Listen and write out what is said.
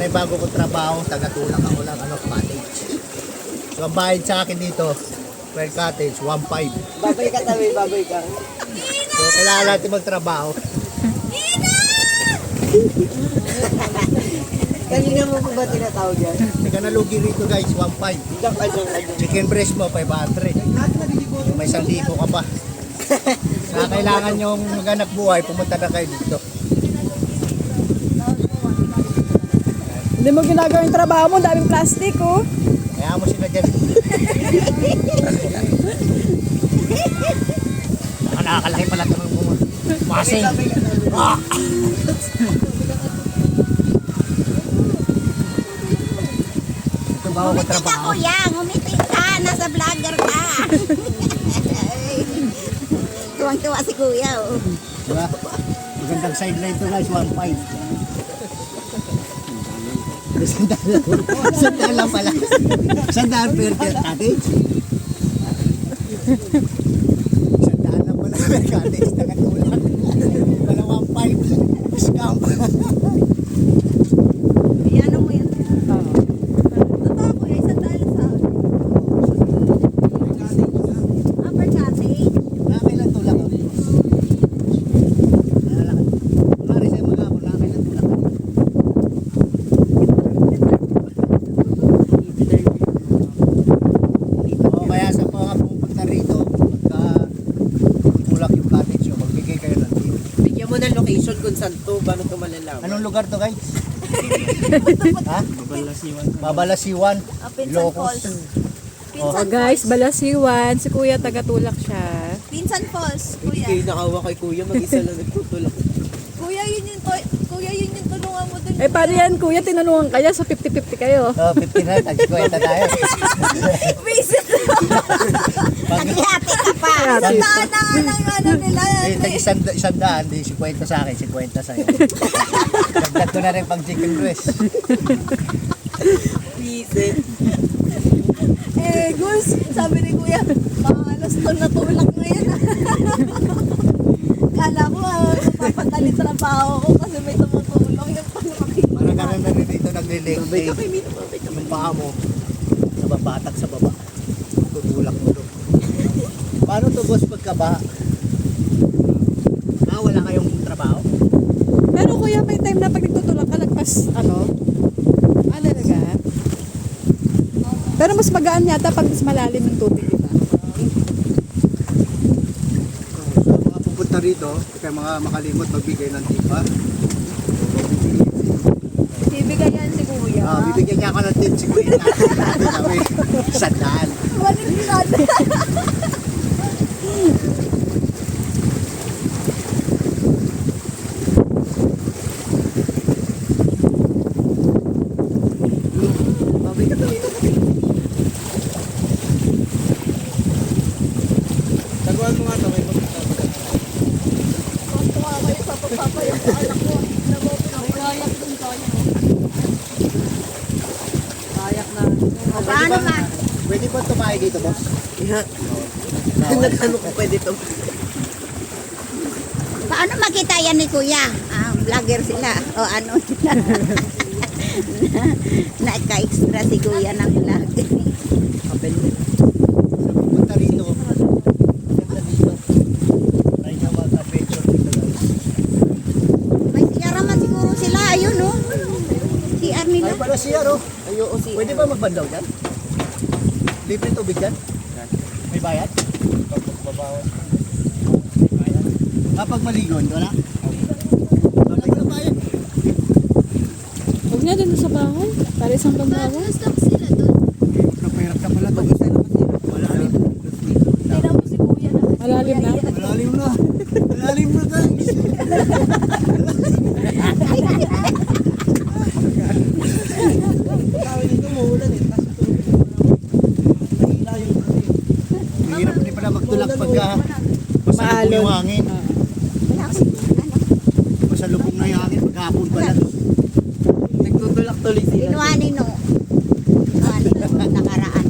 may bago ko trabaho, taga-tulang ako lang, cottage. So, ang bayad sa akin dito, per cottage, 1.5. Babay ka tabi, babay ka. So, kailangan natin magtrabaho. Kanina mo po ba tinatawag yan? Teka nalugi rito guys, 1.5. Chicken breast mo, 500. So, may 1,000 ka pa. Kaya kailangan yung maghanap buhay, pumunta na kayo dito. Hindi mo ginagawa yung trabaho mo, daming plastic oh. Kaya mo sila dyan. Nakakalaki pala ito ng masing. Ah! Ito ba ako Ngumiti ka, trabaho? kuya. Ngumiti ka. Nasa vlogger ka. Tuwang-tuwa si kuya, oh. Diba? Magandang sideline to guys, 1.5. Sandaan lang pala. Sandaan per cottage. Sandaan lang pala per cottage. Tagatulak. Wala 1.5. Scam. Iyan mo yan. Totoo, kuya. Isang dahil sa... Upper cottage. Nakakailan tulak ako. Kumari sa'yo mag-apon, nakakailan tulak ako. O kaya sa mga pupunta rito, pagka tulak yung cottage nyo, magbigay kayo ng tip. Bigyan mo ng location kung saan to, paano to malalaman? Anong lugar to guys? Ha? Babalasiwan. Pinsan Ilocos. Falls. Oh Pinsan guys, Balasiwan, si Kuya taga-tulak siya. Pinsan Falls, Hindi kuya. kayo nakawa kay kuya, mag-isa lang nagtutulak. Kuya, kuya, yun yung tulungan mo dun. Eh paano yan Kuya, tinanungan kaya sa 50-50 kayo. 50 na, tag-kwenta tayo. Visit. Hati-hati ka pa. Hati. Sandaan na nga ng ano nila. Isang daan, di 50 sa akin, 50 sa'yo. Dagdag ko na rin pang chicken breast. Visit. Eh, Gus, sabi ni kuya, maalas to natulak na yan. Kala ko, mapapatali trabaho ko kasi may tumutulong yung panakit. Parang ganun na rin dito naglilig. Babay ka kay Mito, babay ka. Yung paa mo, nababatak sa baba. Tutulak mo doon. Paano to boss pagkabaha? Wala kayong trabaho? Pero Kuya, may time na pag nagtutulak ka, lagpas ano? Talaga? Pero mas magaan yata pag mas malalim yung tubig, di ba? Sa mga pupunta rito, kaya mga makalimot magbigay ng tipa. Bibigay yan si kuya. Bibigyan niya ako ng tip si Kuya. Sandaan. Maligsan. Babay ka tabi. Taguan mo nga ito, may magkakabag. Tuwa kayo sa pagpapayak sa anak ko. Nagayak dun tayo. Kayak na. Paano ma? Pwede ba tumahay dito, boss? Yeah. Nagano ko pwede to. Paano makita yan ni kuya? Vlogger sila. O ano? Naka-extra si kuya ng vlog. Kapel. Sa pupunta rito, pupunta dito. Try nyo mag-adventure dito guys. May siyara man siguro sila. Ayun, no? CR nila. Ay pala siya, no? Ayoko si... Pwede ba magbandaw dyan? Libre tubig dyan? May bayad? Babawas. Kapag maligon, wala? Bakit na bayad? Huwag niya dun sa bahay, para isang pagbawas. Stop sila doon. Kapahirap ka pala mag-isa naman sila. Malalim. Tignan mo si kuya na. Malalim na. Malalim na. Malalim na guys. Mahirap din pala magtulak pagka masalubong yung hangin. Wala kasi ano. Masalubong na yung hangin maghapon pala. Nagtutulak tuloy sila. Inuwanin no. Inuwanin no. Nakaraan.